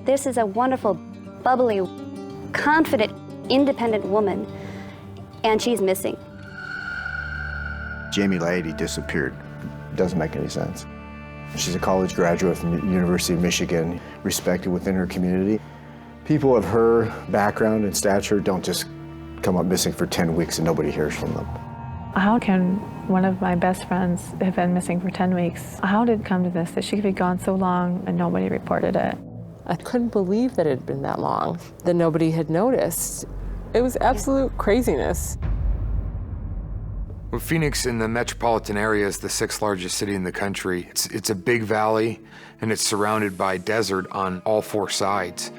This is a wonderful, bubbly, confident, independent woman, and she's missing. Jamie Laity disappeared. Doesn't make any sense. She's a college graduate from the University of Michigan, respected within her community. People of her background and stature don't just come up missing for 10 weeks and nobody hears from them. How can one of my best friends have been missing for 10 weeks? How did it come to this, that she could be gone so long and nobody reported it? I couldn't believe that it had been that long, that nobody had noticed. It was absolute craziness. Well, Phoenix in the metropolitan area is the 6th largest city in the country. It's a big valley, and it's surrounded by desert on all 4 sides.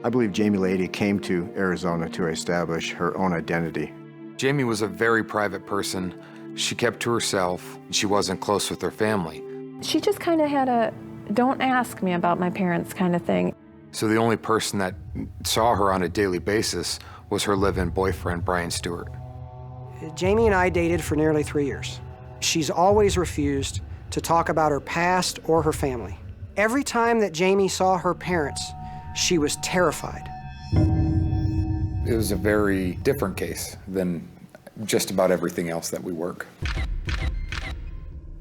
I believe Jamie Laity came to Arizona to establish her own identity. Jamie was a very private person. She kept to herself. She wasn't close with her family. She just kind of had a, don't ask me about my parents kind of thing. So the only person that saw her on a daily basis was her live-in boyfriend, Brian Stewart. Jamie and I dated for nearly 3 years. She's always refused to talk about her past or her family. Every time that Jamie saw her parents, she was terrified. It was a very different case than just about everything else that we work.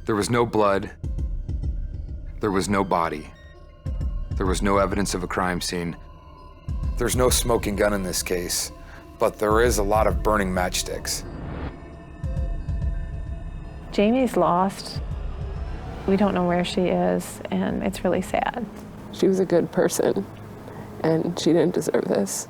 There was no blood. There was no body. There was no evidence of a crime scene. There's no smoking gun in this case, but there is a lot of burning matchsticks. Jamie's lost. We don't know where she is, and it's really sad. She was a good person, and she didn't deserve this.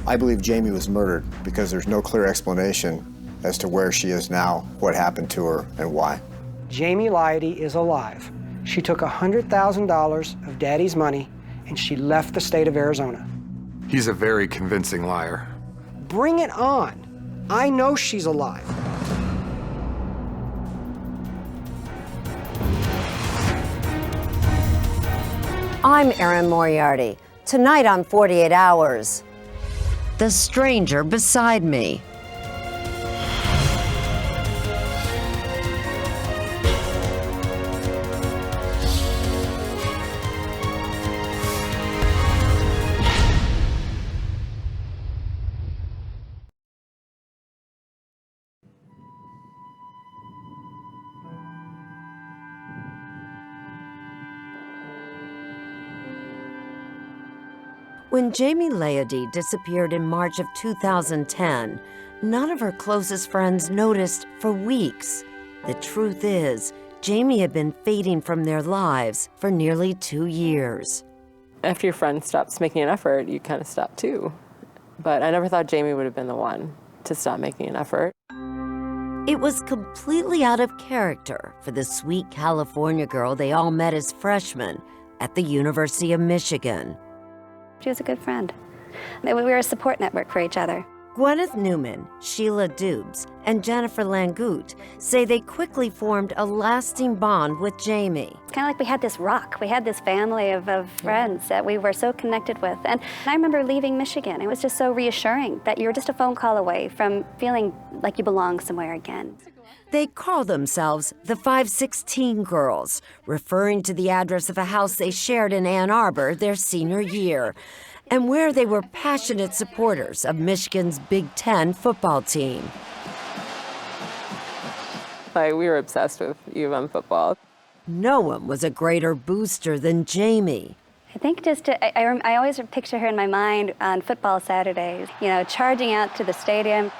I believe Jamie was murdered because there's no clear explanation as to where she is now, what happened to her, and why. Jamie Laity is alive. She took $100,000 of Daddy's money, and she left the state of Arizona. He's a very convincing liar. Bring it on. I know she's alive. I'm Erin Moriarty. Tonight on 48 Hours, the stranger beside me. When Jamie Laity disappeared in March of 2010, none of her closest friends noticed for weeks. The truth is, Jamie had been fading from their lives for nearly 2 years. After your friend stops making an effort, you kind of stop too. But I never thought Jamie would have been the one to stop making an effort. It was completely out of character for the sweet California girl they all met as freshmen at the University of Michigan. She was a good friend. We were a support network for each other. Gwyneth Newman, Sheila Dubes, and Jennifer Langoot say they quickly formed a lasting bond with Jamie. It's kind of like we had this rock. We had this family of friends that we were so connected with. And I remember leaving Michigan. It was just so reassuring that you were just a phone call away from feeling like you belong somewhere again. They call themselves the 516 Girls, referring to the address of a house they shared in Ann Arbor their senior year, and where they were passionate supporters of Michigan's Big Ten football team. We were obsessed with U of M football. No one was a greater booster than Jamie. I think I always picture her in my mind on football Saturdays, you know, charging out to the stadium.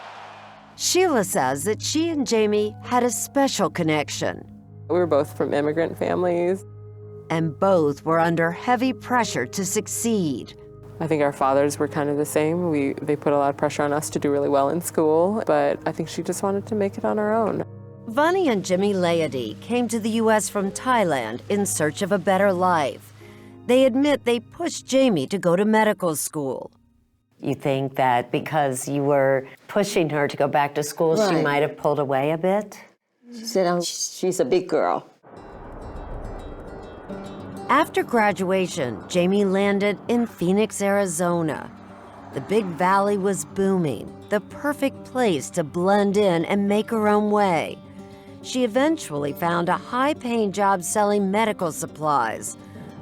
Sheila says that she and Jamie had a special connection. We were both from immigrant families. And both were under heavy pressure to succeed. I think our fathers were kind of the same. They put a lot of pressure on us to do really well in school, but I think she just wanted to make it on her own. Vani and Jimmy Laity came to the U.S. from Thailand in search of a better life. They admit they pushed Jamie to go to medical school. You think that because you were pushing her to go back to school, Right. she might have pulled away a bit? She said, she's a big girl. After graduation, Jamie landed in Phoenix, Arizona. The Big Valley was booming, the perfect place to blend in and make her own way. She eventually found a high-paying job selling medical supplies.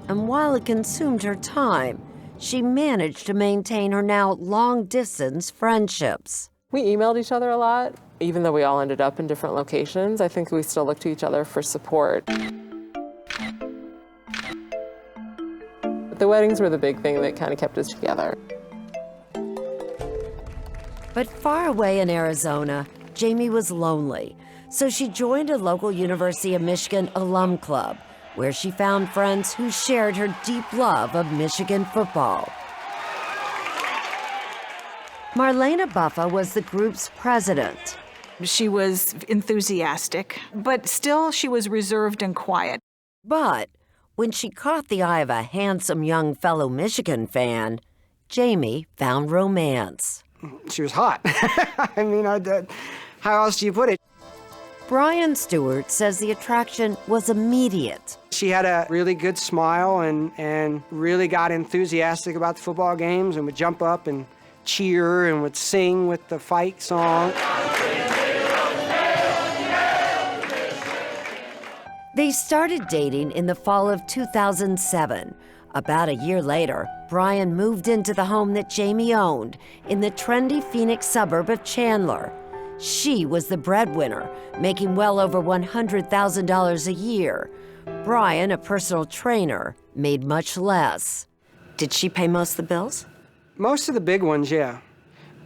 And while it consumed her time, she managed to maintain her now long-distance friendships. We emailed each other a lot. Even though we all ended up in different locations, I think we still look to each other for support. But the weddings were the big thing that kind of kept us together. But far away in Arizona, Jamie was lonely, so she joined a local University of Michigan alum club, where she found friends who shared her deep love of Michigan football. Marlena Buffa was the group's president. She was enthusiastic, but still she was reserved and quiet. But when she caught the eye of a handsome young fellow Michigan fan, Jamie found romance. She was hot. I mean, how else do you put it? Brian Stewart says the attraction was immediate. She had a really good smile and really got enthusiastic about the football games and would jump up and cheer and would sing with the fight song. They started dating in the fall of 2007. About a year later, Brian moved into the home that Jamie owned in the trendy Phoenix suburb of Chandler. She was the breadwinner, making well over $100,000 a year. Brian, a personal trainer, made much less. Did she pay most of the bills? Most of the big ones, yeah.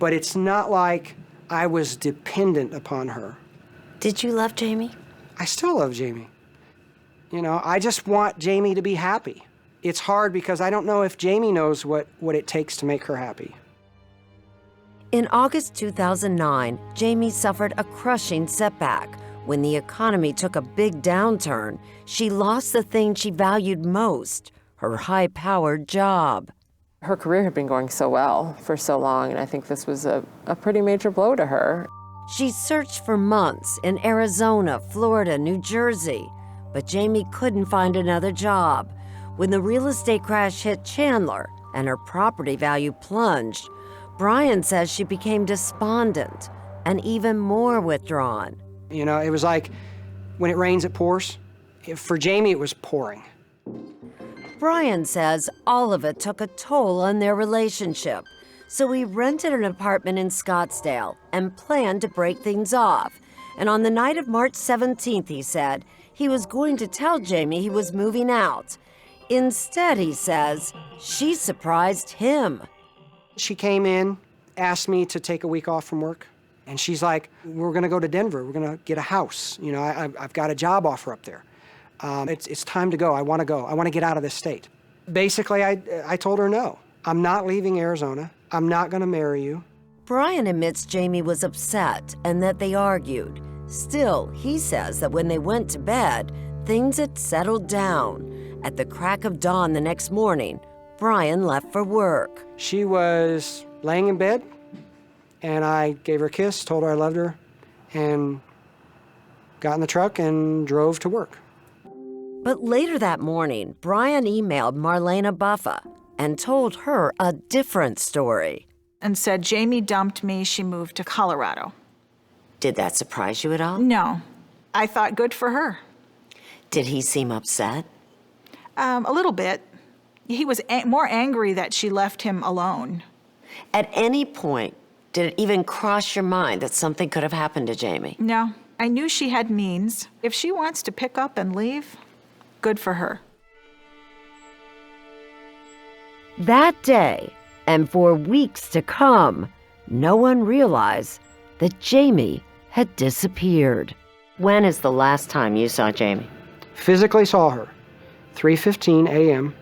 But it's not like I was dependent upon her. Did you love Jamie? I still love Jamie. You know, I just want Jamie to be happy. It's hard because I don't know if Jamie knows what it takes to make her happy. In August 2009, Jamie suffered a crushing setback. When the economy took a big downturn, she lost the thing she valued most, her high-powered job. Her career had been going so well for so long, and I think this was a pretty major blow to her. She searched for months in Arizona, Florida, New Jersey, but Jamie couldn't find another job. When the real estate crash hit Chandler and her property value plunged, Brian says she became despondent and even more withdrawn. You know, it was like when it rains, it pours. For Jamie, it was pouring. Brian says all of it took a toll on their relationship, so he rented an apartment in Scottsdale and planned to break things off. And on the night of March 17th, he said, he was going to tell Jamie he was moving out. Instead, he says, she surprised him. She came in, asked me to take a week off from work, and she's like, we're gonna go to Denver, we're gonna get a house. You know, I've got a job offer up there. It's time to go, I wanna get out of this state. Basically, I told her no. I'm not leaving Arizona, I'm not gonna marry you. Brian admits Jamie was upset and that they argued. Still, he says that when they went to bed, things had settled down. At the crack of dawn the next morning, Brian left for work. She was laying in bed, and I gave her a kiss, told her I loved her, and got in the truck and drove to work. But later that morning, Brian emailed Marlena Buffa and told her a different story. And said, Jamie dumped me, she moved to Colorado. Did that surprise you at all? No. I thought good for her. Did he seem upset? A little bit. He was more angry that she left him alone. At any point, did it even cross your mind that something could have happened to Jamie? No. I knew she had means. If she wants to pick up and leave, good for her. That day, and for weeks to come, no one realized that Jamie had disappeared. When is the last time you saw Jamie? Physically saw her, 3:15 a.m.,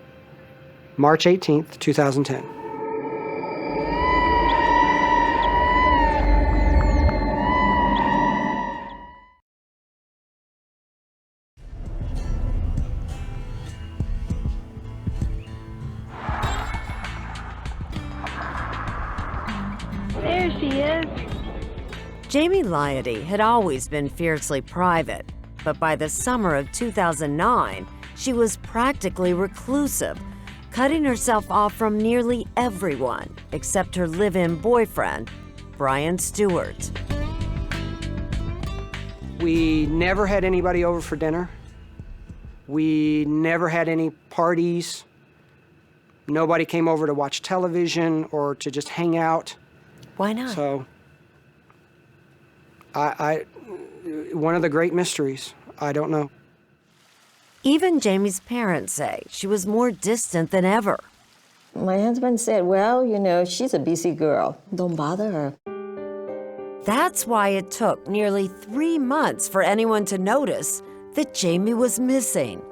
March 18th, 2010. There she is. Jamie Liety had always been fiercely private, but by the summer of 2009, she was practically reclusive, cutting herself off from nearly everyone except her live-in boyfriend, Brian Stewart. We never had anybody over for dinner. We never had any parties. Nobody came over to watch television or to just hang out. Why not? So, one of the great mysteries. I don't know. Even Jamie's parents say she was more distant than ever. My husband said, well, you know, she's a busy girl. Don't bother her. That's why it took nearly 3 months for anyone to notice that Jamie was missing.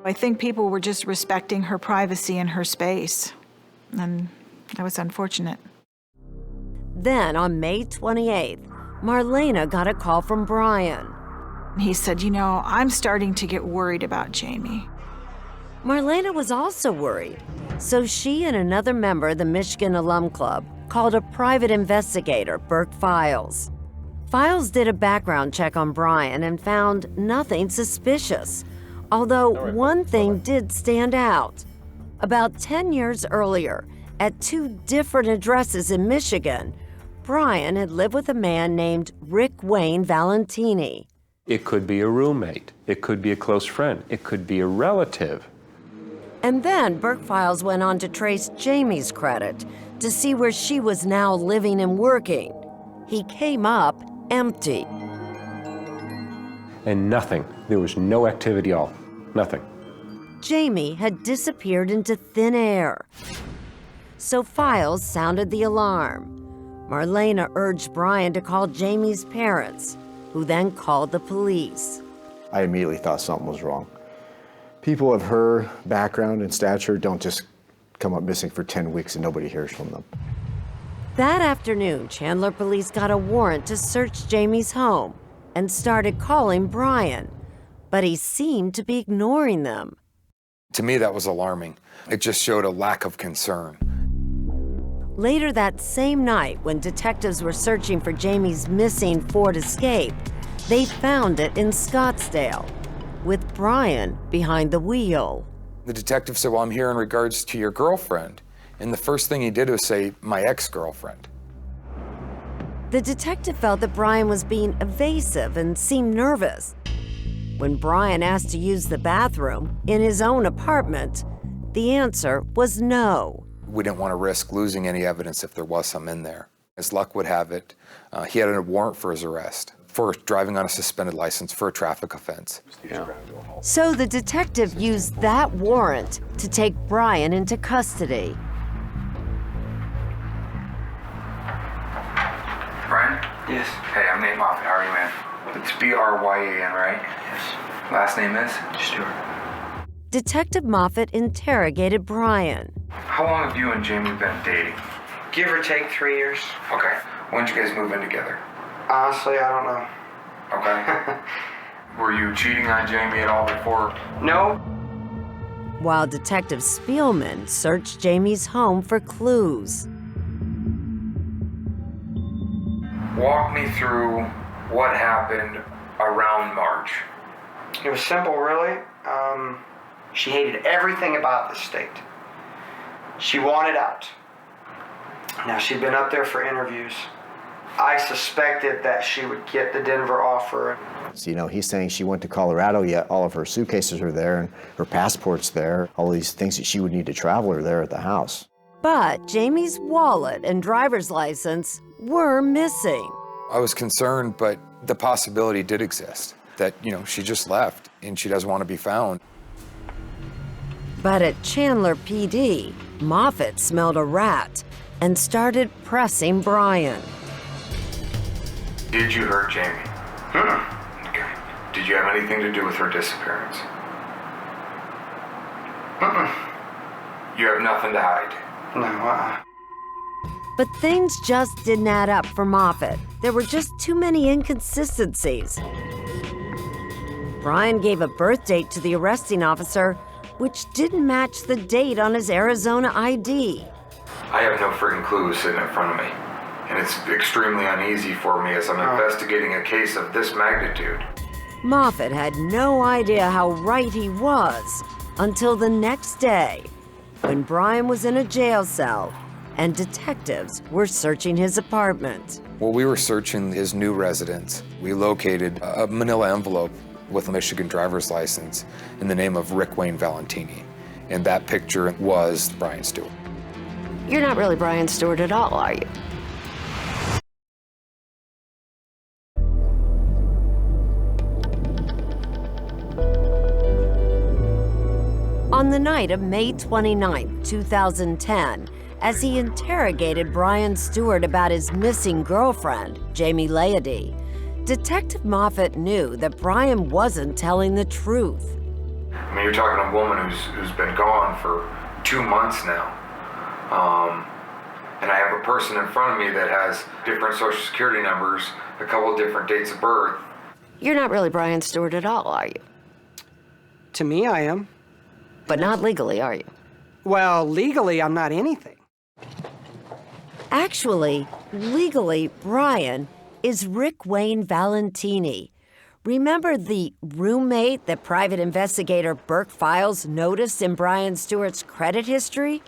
I think people were just respecting her privacy and her space, and that was unfortunate. Then on May 28th, Marlena got a call from Brian. He said, you know, I'm starting to get worried about Jamie. Marlena was also worried, so she and another member of the Michigan Alum Club called a private investigator, Burke Files. Files did a background check on Brian and found nothing suspicious, although one thing did stand out. About 10 years earlier, at 2 different addresses in Michigan, Brian had lived with a man named Rick Wayne Valentini. It could be a roommate. It could be a close friend. It could be a relative. And then Burke Files went on to trace Jamie's credit to see where she was now living and working. He came up empty. And nothing. There was no activity at all. Nothing. Jamie had disappeared into thin air. So Files sounded the alarm. Marlena urged Brian to call Jamie's parents, who then called the police. I immediately thought something was wrong. People of her background and stature don't just come up missing for 10 weeks and nobody hears from them. That afternoon, Chandler police got a warrant to search Jamie's home and started calling Brian, but he seemed to be ignoring them. To me, that was alarming. It just showed a lack of concern. Later that same night, when detectives were searching for Jamie's missing Ford Escape, they found it in Scottsdale, with Brian behind the wheel. The detective said, well, I'm here in regards to your girlfriend. And the first thing he did was say, my ex-girlfriend. The detective felt that Brian was being evasive and seemed nervous. When Brian asked to use the bathroom in his own apartment, the answer was no. We didn't want to risk losing any evidence if there was some in there. As luck would have it, he had a warrant for his arrest for driving on a suspended license for a traffic offense. Yeah. So the detective used that warrant to take Brian into custody. Brian? Yes. Hey, I'm Nate Moffitt. How are you, man? It's B-R-Y-A-N, right? Yes. Last name is? Stewart. Detective Moffitt interrogated Brian. How long have you and Jamie been dating? Give or take 3 years. Okay. When did you guys move in together? Honestly, I don't know. Okay. Were you cheating on Jamie at all before? No. While Detective Spielman searched Jamie's home for clues. Walk me through what happened around March. It was simple, really. She hated everything about the state. She wanted out. Now, she'd been up there for interviews. I suspected that she would get the Denver offer. So, you know, he's saying she went to Colorado, yet all of her suitcases are there and her passport's there. All these things that she would need to travel are there at the house. But Jamie's wallet and driver's license were missing. I was concerned, but the possibility did exist that, you know, she just left and she doesn't want to be found. But at Chandler PD, Moffitt smelled a rat and started pressing Brian. Did you hurt Jamie? Okay. Did you have anything to do with her disappearance? You have nothing to hide? No, But things just didn't add up for Moffitt. There were just too many inconsistencies. Brian gave a birth date to the arresting officer, which didn't match the date on his Arizona ID. I have no freaking clues sitting in front of me. And it's extremely uneasy for me as I'm investigating a case of this magnitude. Moffitt had no idea how right he was until the next day, when Brian was in a jail cell and detectives were searching his apartment. While we were searching his new residence, we located a manila envelope with a Michigan driver's license in the name of Rick Wayne Valentini. And that picture was Brian Stewart. You're not really Brian Stewart at all, are you? On the night of May 29, 2010, as he interrogated Brian Stewart about his missing girlfriend, Jamie Leody, Detective Moffat knew that Brian wasn't telling the truth. I mean, you're talking a woman who's been gone for 2 months now. And I have a person in front of me that has different social security numbers, a couple of different dates of birth. You're not really Brian Stewart at all, are you? To me, I am. But not legally, are you? Well, legally, I'm not anything. Actually, legally, Brian is Rick Wayne Valentini. Remember the roommate that private investigator Burke Files noticed in Brian Stewart's credit history?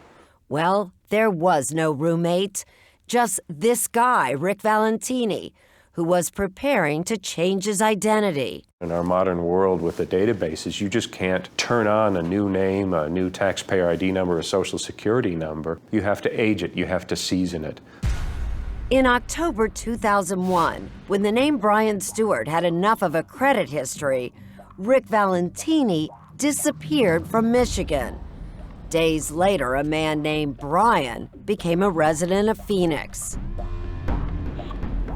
Well, there was no roommate, just this guy, Rick Valentini, who was preparing to change his identity. In our modern world with the databases, you just can't turn on a new name, a new taxpayer ID number, a social security number. You have to age it, you have to season it. In October 2001, when the name Brian Stewart had enough of a credit history, Rick Valentini disappeared from Michigan. Days later, a man named Brian became a resident of Phoenix.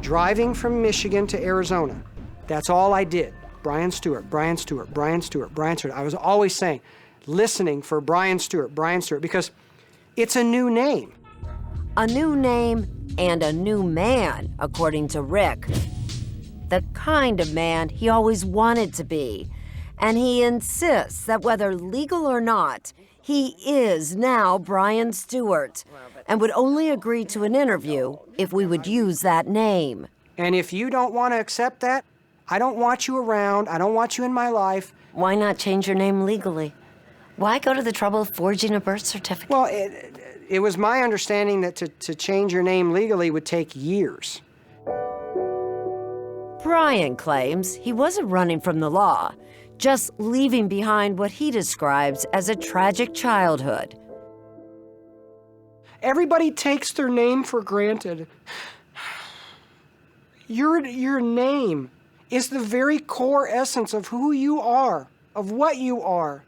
Driving from Michigan to Arizona, that's all I did. Brian Stewart, Brian Stewart, Brian Stewart, Brian Stewart. I was always saying, listening for Brian Stewart, because it's a new name. A new name and a new man, according to Rick. The kind of man he always wanted to be. And he insists that whether legal or not, he is now Brian Stewart, and would only agree to an interview if we would use that name. And if you don't want to accept that, I don't want you around, I don't want you in my life. Why not change your name legally? Why go to the trouble of forging a birth certificate? Well, it was my understanding that to change your name legally would take years. Brian claims he wasn't running from the law, just leaving behind what he describes as a tragic childhood. Everybody takes their name for granted. Your name is the very core essence of who you are, of what you are.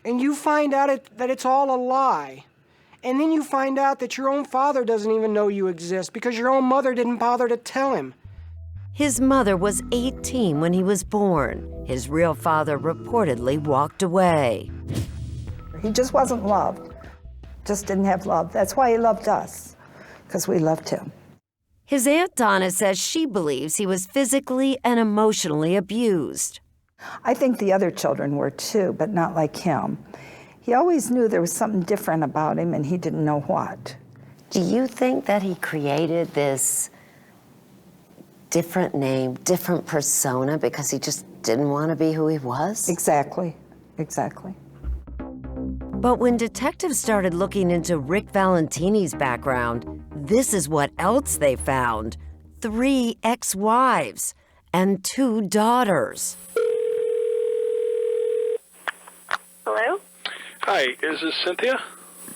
And you find out that it's all a lie. And then you find out that your own father doesn't even know you exist because your own mother didn't bother to tell him. His mother was 18 when he was born. His real father reportedly walked away. He just wasn't loved. Just didn't have love. That's why he loved us, because we loved him. His Aunt Donna says she believes he was physically and emotionally abused. I think the other children were too, but not like him. He always knew there was something different about him, and he didn't know what. Do you think that he created this different name, different persona because he just didn't want to be who he was? Exactly, exactly. But when detectives started looking into Rick Valentini's background, this is what else they found: 3 ex-wives and 2 daughters. Hello? Hi, is this Cynthia?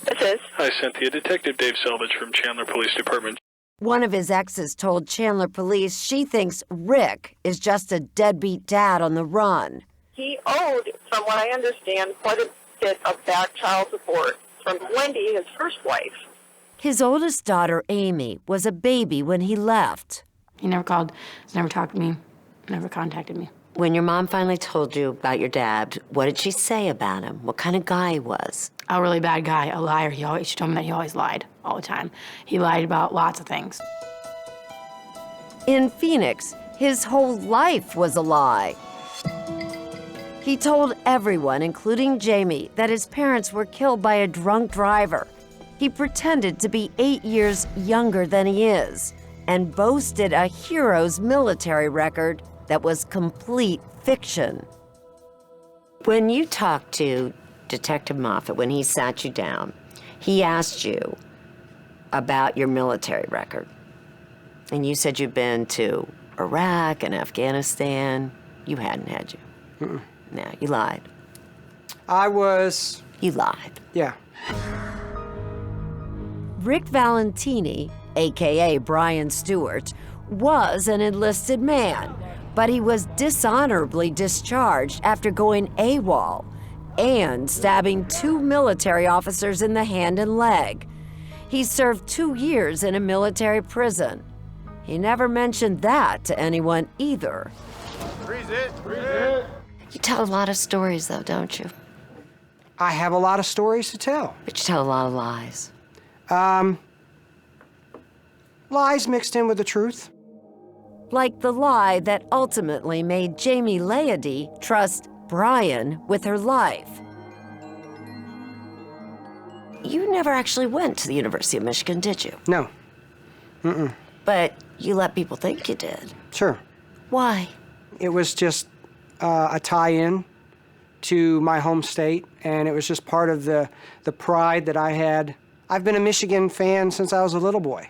This is. Hi, Cynthia. Detective Dave Selvage from Chandler Police Department. One of his exes told Chandler Police she thinks Rick is just a deadbeat dad on the run. He owed, from what I understand, quite a bit of back child support from Wendy, his first wife. His oldest daughter, Amy, was a baby when he left. He never called, never talked to me, never contacted me. When your mom finally told you about your dad, what did she say about him? What kind of guy he was? A really bad guy, a liar. She told me that he always lied all the time. He lied about lots of things. In Phoenix, his whole life was a lie. He told everyone, including Jamie, that his parents were killed by a drunk driver. He pretended to be 8 years younger than he is and boasted a hero's military record that was complete fiction. When you talked to Detective Moffat, when he sat you down, he asked you about your military record. And you said you'd been to Iraq and Afghanistan. You hadn't, had you? No, you lied. You lied. Yeah. Rick Valentini, aka Brian Stewart, was an enlisted man, but he was dishonorably discharged after going AWOL and stabbing 2 military officers in the hand and leg. He served 2 years in a military prison. He never mentioned that to anyone either. Freeze it. You tell a lot of stories, though, don't you? I have a lot of stories to tell. But you tell a lot of lies. Lies mixed in with the truth. Like the lie that ultimately made Jamie Laity trust Brian with her life. You never actually went to the University of Michigan, did you? No. But you let people think you did. Sure. Why? It was just a tie-in to my home state, and it was just part of the pride that I had. I've been a Michigan fan since I was a little boy.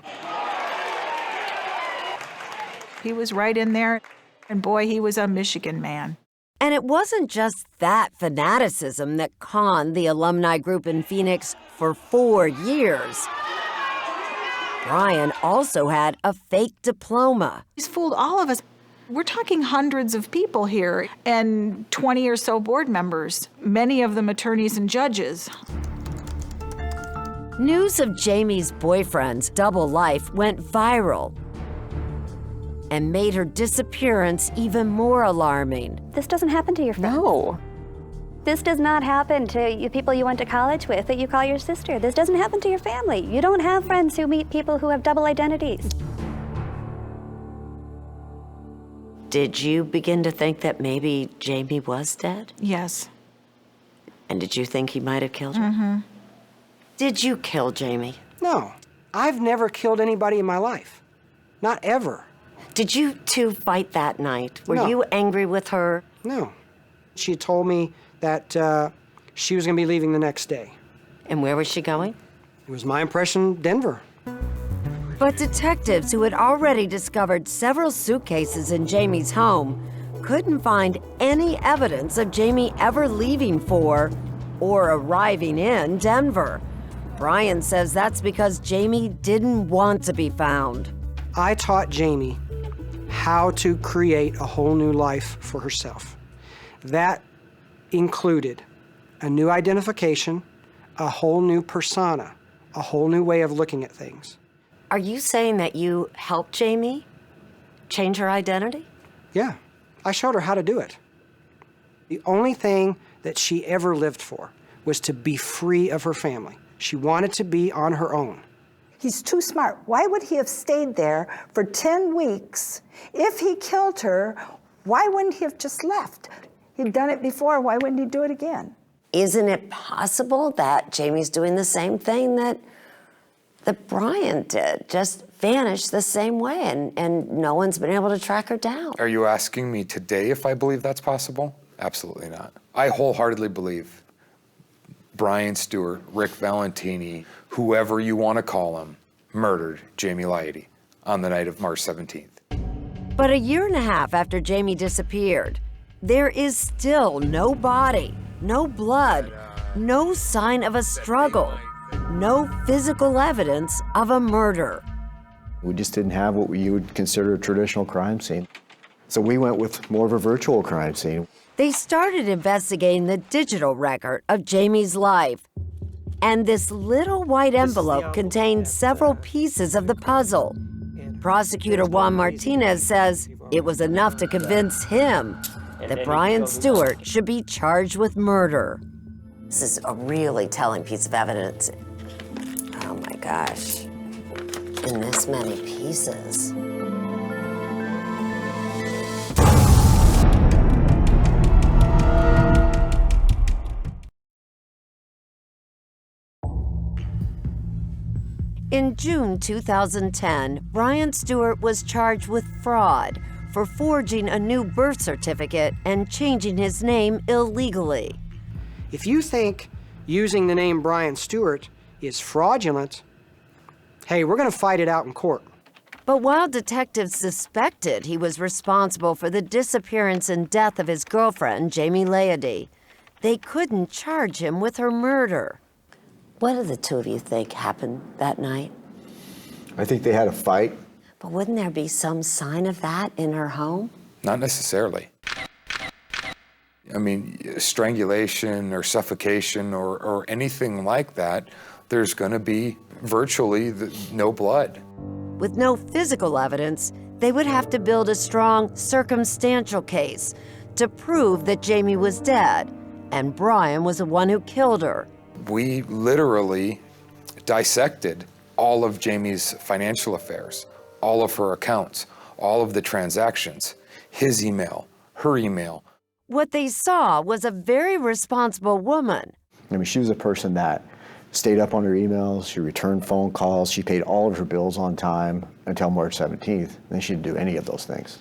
He was right in there, and boy, he was a Michigan man. And it wasn't just that fanaticism that conned the alumni group in Phoenix for 4 years. Brian also had a fake diploma. He's fooled all of us. We're talking hundreds of people here and 20 or so board members, many of them attorneys and judges. News of Jamie's boyfriend's double life went viral and made her disappearance even more alarming. This doesn't happen to your friends. No. This does not happen to you people you went to college with that you call your sister. This doesn't happen to your family. You don't have friends who meet people who have double identities. Did you begin to think that maybe Jamie was dead? Yes. And did you think he might have killed her? Did you kill Jamie? No. I've never killed anybody in my life. Not ever. Did you two fight that night? Were No. you angry with her? No. She told me that she was going to be leaving the next day. And where was she going? It was my impression, Denver. But detectives who had already discovered several suitcases in Jamie's home couldn't find any evidence of Jamie ever leaving for or arriving in Denver. Brian says that's because Jamie didn't want to be found. I taught Jamie how to create a whole new life for herself. That included a new identification, a whole new persona, a whole new way of looking at things. Are you saying that you helped Jamie change her identity? Yeah, I showed her how to do it. The only thing that she ever lived for was to be free of her family. She wanted to be on her own. He's too smart. Why would he have stayed there for 10 weeks? If he killed her, why wouldn't he have just left? He'd done it before, why wouldn't he do it again? Isn't it possible that Jamie's doing the same thing that Brian did, just vanished the same way, and no one's been able to track her down? Are you asking me today if I believe that's possible? Absolutely not. I wholeheartedly believe Brian Stewart, Rick Valentini, whoever you want to call him, murdered Jamie Laity on the night of March 17th. But a year and a half after Jamie disappeared, there is still no body, no blood, no sign of a struggle, no physical evidence of a murder. We just didn't have what you would consider a traditional crime scene. So we went with more of a virtual crime scene. They started investigating the digital record of Jamie's life. And this little white envelope contained several pieces of the puzzle. Prosecutor Juan Martinez says it was enough to convince him that Brian Stewart should be charged with murder. This is a really telling piece of evidence. Oh my gosh. In this many pieces. In June 2010, Brian Stewart was charged with fraud for forging a new birth certificate and changing his name illegally. If you think using the name Brian Stewart is fraudulent, hey, we're going to fight it out in court. But while detectives suspected he was responsible for the disappearance and death of his girlfriend, Jamie Leody, they couldn't charge him with her murder. What do the two of you think happened that night? I think they had a fight. But wouldn't there be some sign of that in her home? Not necessarily. I mean, strangulation or suffocation or anything like that, there's going to be virtually no blood. With no physical evidence, they would have to build a strong circumstantial case to prove that Jamie was dead and Brian was the one who killed her. We literally dissected all of Jamie's financial affairs, all of her accounts, all of the transactions, his email, her email. What they saw was a very responsible woman. I mean, she was a person that stayed up on her emails, she returned phone calls, she paid all of her bills on time until March 17th. Then she didn't do any of those things.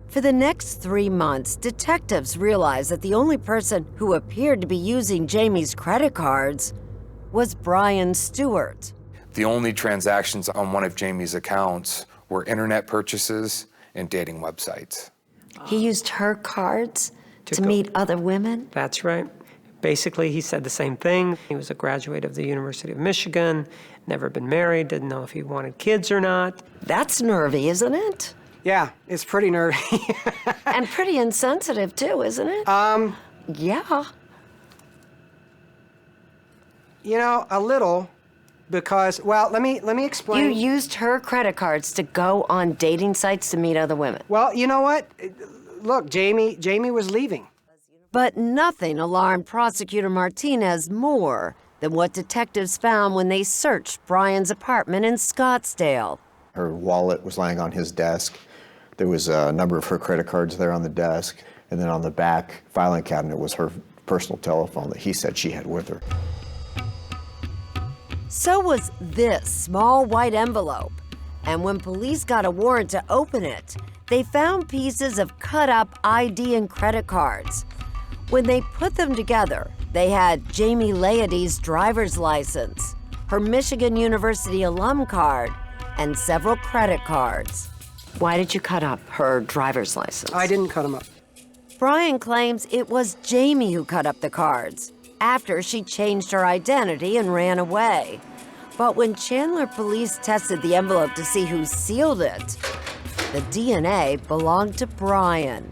For the next 3 months, detectives realized that the only person who appeared to be using Jamie's credit cards was Brian Stewart. The only transactions on one of Jamie's accounts were internet purchases and dating websites. He used her cards to meet other women? That's right. Basically, he said the same thing. He was a graduate of the University of Michigan, never been married, didn't know if he wanted kids or not. That's nervy, isn't it? Yeah, it's pretty nervy. And pretty insensitive, too, isn't it? Yeah. You know, a little, because, well, let me explain. You used her credit cards to go on dating sites to meet other women. Well, you know what? Look, Jamie was leaving. But nothing alarmed Prosecutor Martinez more than what detectives found when they searched Brian's apartment in Scottsdale. Her wallet was lying on his desk. There was a number of her credit cards there on the desk. And then on the back filing cabinet was her personal telephone that he said she had with her. So was this small white envelope. And when police got a warrant to open it, they found pieces of cut-up ID and credit cards. When they put them together, they had Jamie Leody's driver's license, her Michigan University alum card, and several credit cards. Why did you cut up her driver's license? I didn't cut them up. Brian claims it was Jamie who cut up the cards after she changed her identity and ran away. But when Chandler police tested the envelope to see who sealed it, the DNA belonged to Brian.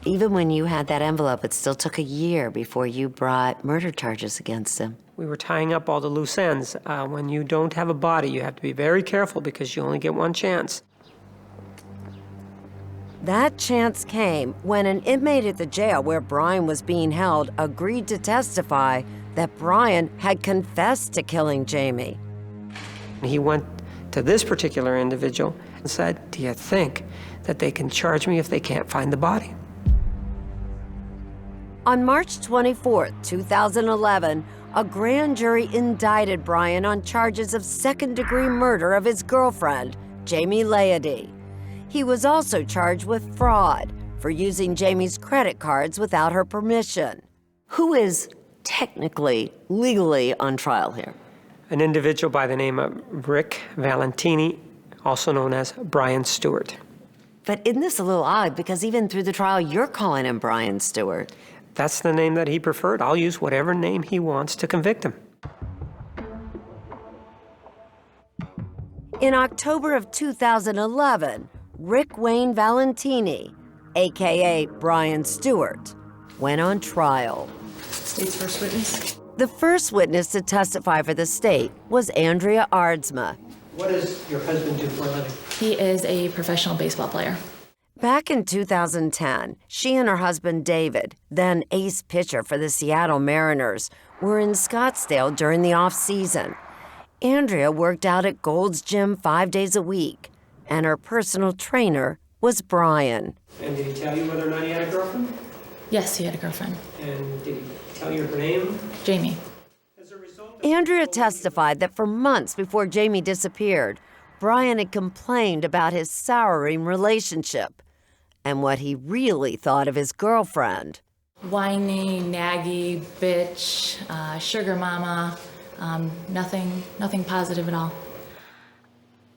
Even when you had that envelope, it still took a year before you brought murder charges against him. We were tying up all the loose ends. When you don't have a body, you have to be very careful because you only get one chance. That chance came when an inmate at the jail where Brian was being held agreed to testify that Brian had confessed to killing Jamie. He went to this particular individual and said, "Do you think that they can charge me if they can't find the body?" On March 24, 2011, a grand jury indicted Brian on charges of second-degree murder of his girlfriend, Jamie Leody. He was also charged with fraud for using Jamie's credit cards without her permission. Who is technically, legally on trial here? An individual by the name of Rick Valentini, also known as Brian Stewart. But isn't this a little odd? Because even through the trial, you're calling him Brian Stewart. That's the name that he preferred. I'll use whatever name he wants to convict him. In October of 2011, Rick Wayne Valentini, AKA Brian Stewart, went on trial. State's first witness. The first witness to testify for the state was Andrea Aardsma. What does your husband do for a living? He is a professional baseball player. Back in 2010, she and her husband David, then ace pitcher for the Seattle Mariners, were in Scottsdale during the off-season. Andrea worked out at Gold's Gym 5 days a week, and her personal trainer was Brian. And did he tell you whether or not he had a girlfriend? Yes, he had a girlfriend. And did he tell you her name? Jamie. Andrea testified that for months before Jamie disappeared, Brian had complained about his souring relationship and what he really thought of his girlfriend. Whiny, naggy, bitch, sugar mama, nothing positive at all.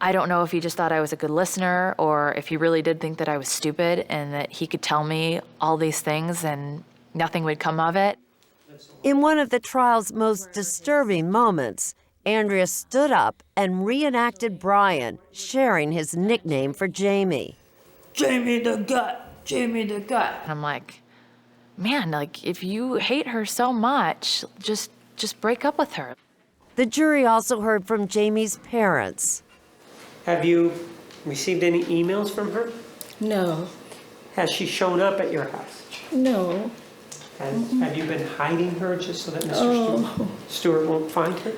I don't know if he just thought I was a good listener or if he really did think that I was stupid and that he could tell me all these things and nothing would come of it. In one of the trial's most disturbing moments, Andrea stood up and reenacted Brian sharing his nickname for Jamie. Jamie the gut, Jamie the gut. And I'm like, man, like if you hate her so much, just break up with her. The jury also heard from Jamie's parents. Have you received any emails from her? No. Has she shown up at your house? No. Have you been hiding her just so that Mr. Stewart won't find her?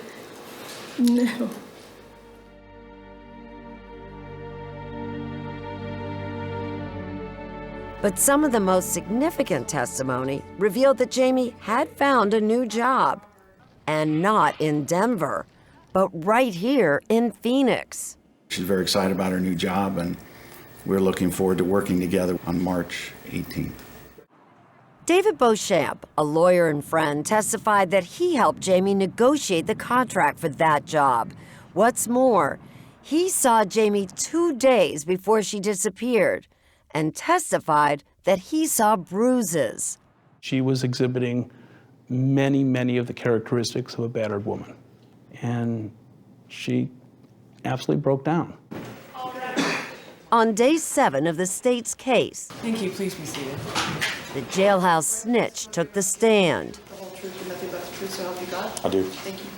No. But some of the most significant testimony revealed that Jamie had found a new job. And not in Denver, but right here in Phoenix. She's very excited about her new job, and we're looking forward to working together on March 18th. David Beauchamp, a lawyer and friend, testified that he helped Jamie negotiate the contract for that job. What's more, he saw Jamie 2 days before she disappeared and testified that he saw bruises. She was exhibiting many of the characteristics of a battered woman, and she absolutely broke down. On day 7 of the state's case, Thank you, please be seated. the jailhouse snitch took the stand. The whole truth and nothing but the truth, so help you God? I do. Thank you.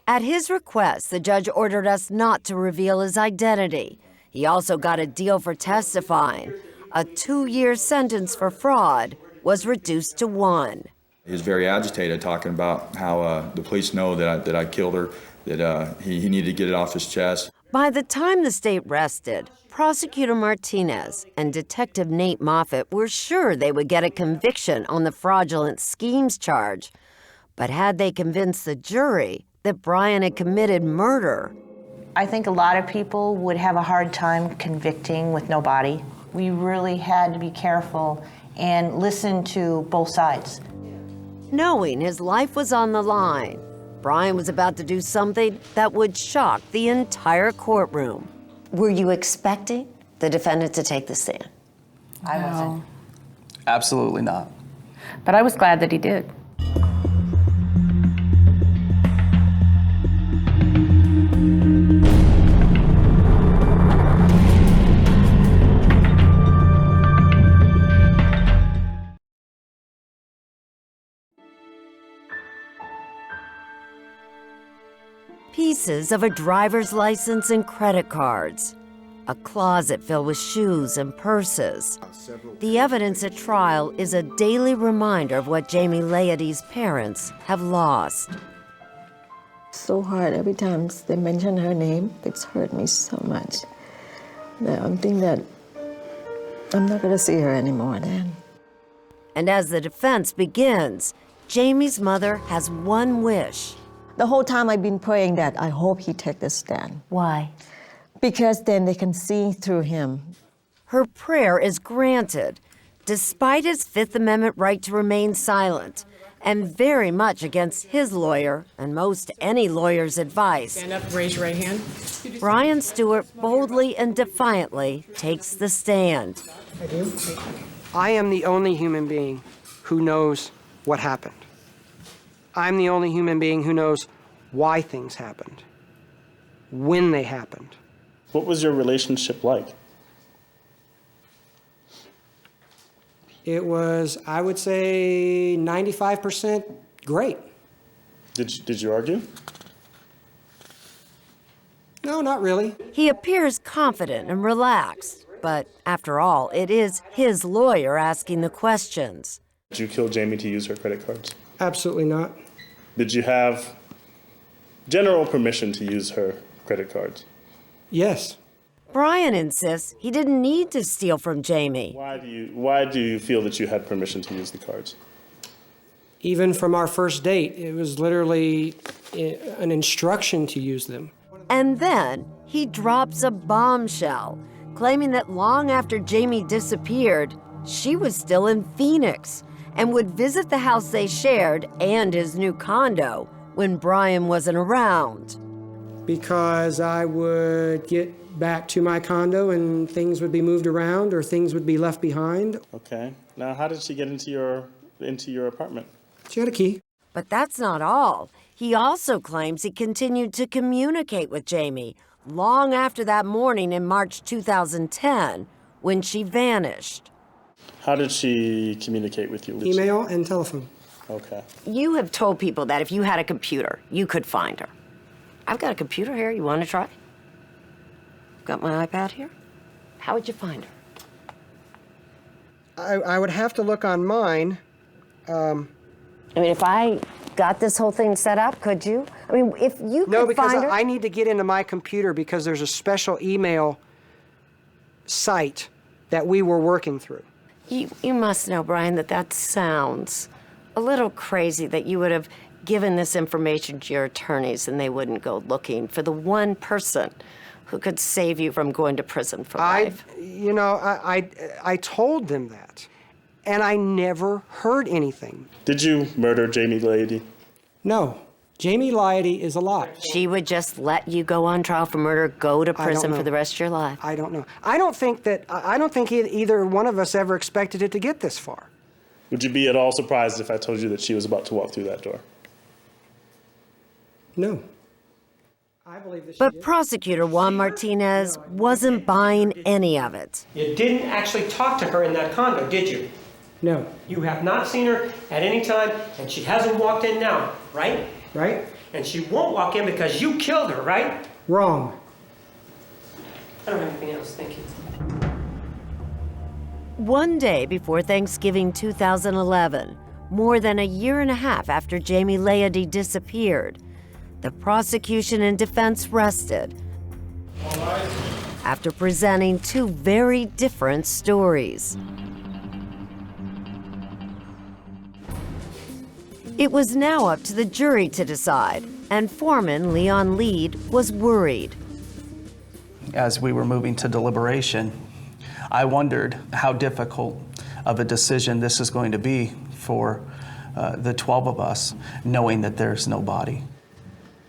At his request, the judge ordered us not to reveal his identity. He also got a deal for testifying. A 2-year sentence for fraud was reduced to 1. He was very agitated, talking about how the police know that I killed her, that he needed to get it off his chest. By the time the state rested, Prosecutor Martinez and Detective Nate Moffat were sure they would get a conviction on the fraudulent schemes charge. But had they convinced the jury that Brian had committed murder? I think a lot of people would have a hard time convicting with no body. We really had to be careful and listen to both sides. Knowing his life was on the line, Brian was about to do something that would shock the entire courtroom. Were you expecting the defendant to take the stand? I wasn't. Absolutely not. But I was glad that he did. Pieces of a driver's license and credit cards. A closet filled with shoes and purses. The evidence at trial is a daily reminder of what Jamie Laety's parents have lost. So hard every time they mention her name. It's hurt me so much. That I'm thinking that I'm not going to see her anymore then. And as the defense begins, Jamie's mother has one wish. The whole time I've been praying that I hope he take the stand. Why? Because then they can see through him. Her prayer is granted, despite his Fifth Amendment right to remain silent, and very much against his lawyer and most any lawyer's advice. Stand up, raise your right hand. Brian Stewart boldly and defiantly takes the stand. I do. I am the only human being who knows what happened. I'm the only human being who knows why things happened, when they happened. What was your relationship like? It was, I would say, 95% great. Did you argue? No, not really. He appears confident and relaxed, but after all, it is his lawyer asking the questions. Did you kill Jamie to use her credit cards? Absolutely not. Did you have general permission to use her credit cards? Yes. Brian insists he didn't need to steal from Jamie. Why do you feel that you had permission to use the cards? Even from our first date, it was literally an instruction to use them. And then he drops a bombshell, claiming that long after Jamie disappeared, she was still in Phoenix and would visit the house they shared and his new condo when Brian wasn't around. Because I would get back to my condo and things would be moved around or things would be left behind. Okay. Now, how did she get into your apartment? She had a key. But that's not all. He also claims he continued to communicate with Jamie long after that morning in March 2010 when she vanished. How did she communicate with you, Lisa? Email and telephone. Okay. You have told people that if you had a computer, you could find her. I've got a computer here. You want to try? Got my iPad here. How would you find her? I would have to look on mine. I mean, if I got this whole thing set up, could you? I mean, if you No, could because find her... I need to get into my computer because there's a special email site that we were working through. You must know, Brian, that sounds a little crazy that you would have given this information to your attorneys and they wouldn't go looking for the one person who could save you from going to prison for life. You know, I told them that, and I never heard anything. Did you murder Jamie Lady? No. Jamie Liety is alive. She would just let you go on trial for murder, go to prison for the rest of your life. I don't know. I don't think either one of us ever expected it to get this far. Would you be at all surprised if I told you that she was about to walk through that door? No. But prosecutor Juan Martinez wasn't buying any of it. You didn't actually talk to her in that condo, did you? No. You have not seen her at any time, and she hasn't walked in now, right? Right. And she won't walk in because you killed her, right? Wrong. I don't have anything else, thank you. One day before Thanksgiving 2011, more than a year and a half after Jamie Laity disappeared, the prosecution and defense rested after presenting two very different stories. It was now up to the jury to decide, and foreman Leon Lead was worried. As we were moving to deliberation, I wondered how difficult of a decision this is going to be for the 12 of us, knowing that there's no body.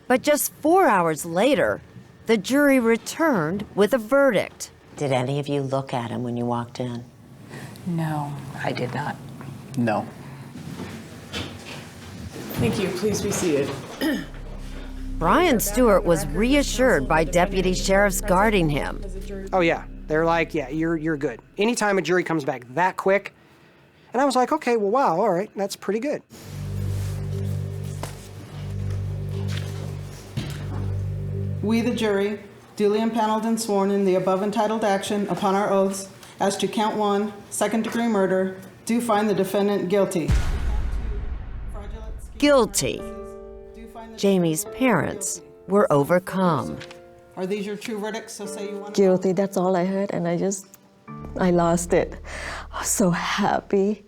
But just 4 hours later, the jury returned with a verdict. Did any of you look at him when you walked in? No, I did not. No. Thank you. Please be seated. Brian Stewart was reassured by deputy sheriffs guarding him. Oh, yeah. They're like, yeah, you're good. Anytime a jury comes back that quick. And I was like, okay, well, wow, all right, that's pretty good. We, the jury, duly impaneled and sworn in the above entitled action upon our oaths as to count 1, second-degree murder, do find the defendant guilty. Guilty. Jamie's parents were overcome. Are these your true verdicts? So say you want to... Guilty, that's all I heard, and I lost it. I was so happy.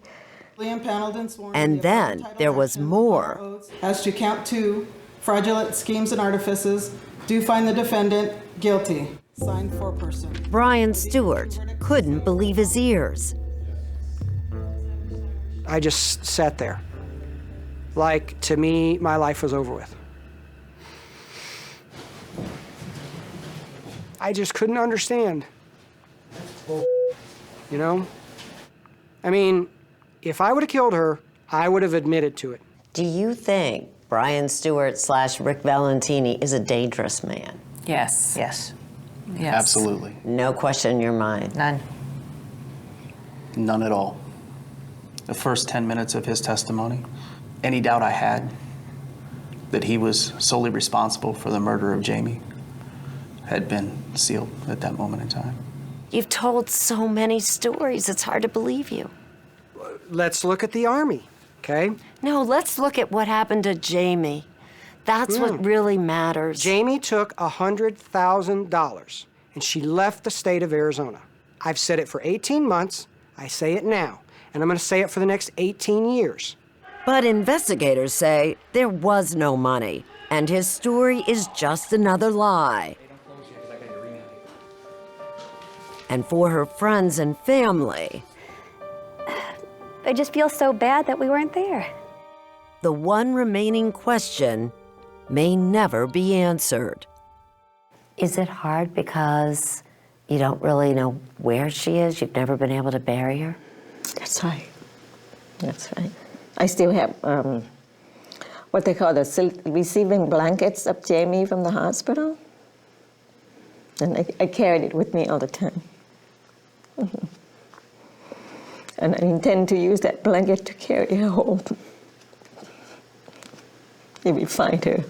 And then there was more. As to count 2, fraudulent schemes and artifices, do find the defendant guilty. Signed foreperson. Brian Stewart couldn't believe his ears. I just sat there. Like, to me, my life was over with. I just couldn't understand. You know? I mean, if I would have killed her, I would have admitted to it. Do you think Brian Stewart / Rick Valentini is a dangerous man? Yes. Yes. Yes. Absolutely. No question in your mind? None. None at all. The first 10 minutes of his testimony, any doubt I had that he was solely responsible for the murder of Jamie had been sealed at that moment in time. You've told so many stories, it's hard to believe you. Let's look at the Army, okay? No, let's look at what happened to Jamie. That's what really matters. Jamie took $100,000 and she left the state of Arizona. I've said it for 18 months, I say it now, and I'm gonna say it for the next 18 years. But investigators say there was no money, and his story is just another lie. And for her friends and family, I just feel so bad that we weren't there. the one remaining question may never be answered. Is it hard because you don't really know where she is? You've never been able to bury her? That's right. That's right. I still have what they call the receiving blankets of Jamie from the hospital. And I carried it with me all the time. Mm-hmm. And I intend to use that blanket to carry her home if we find her.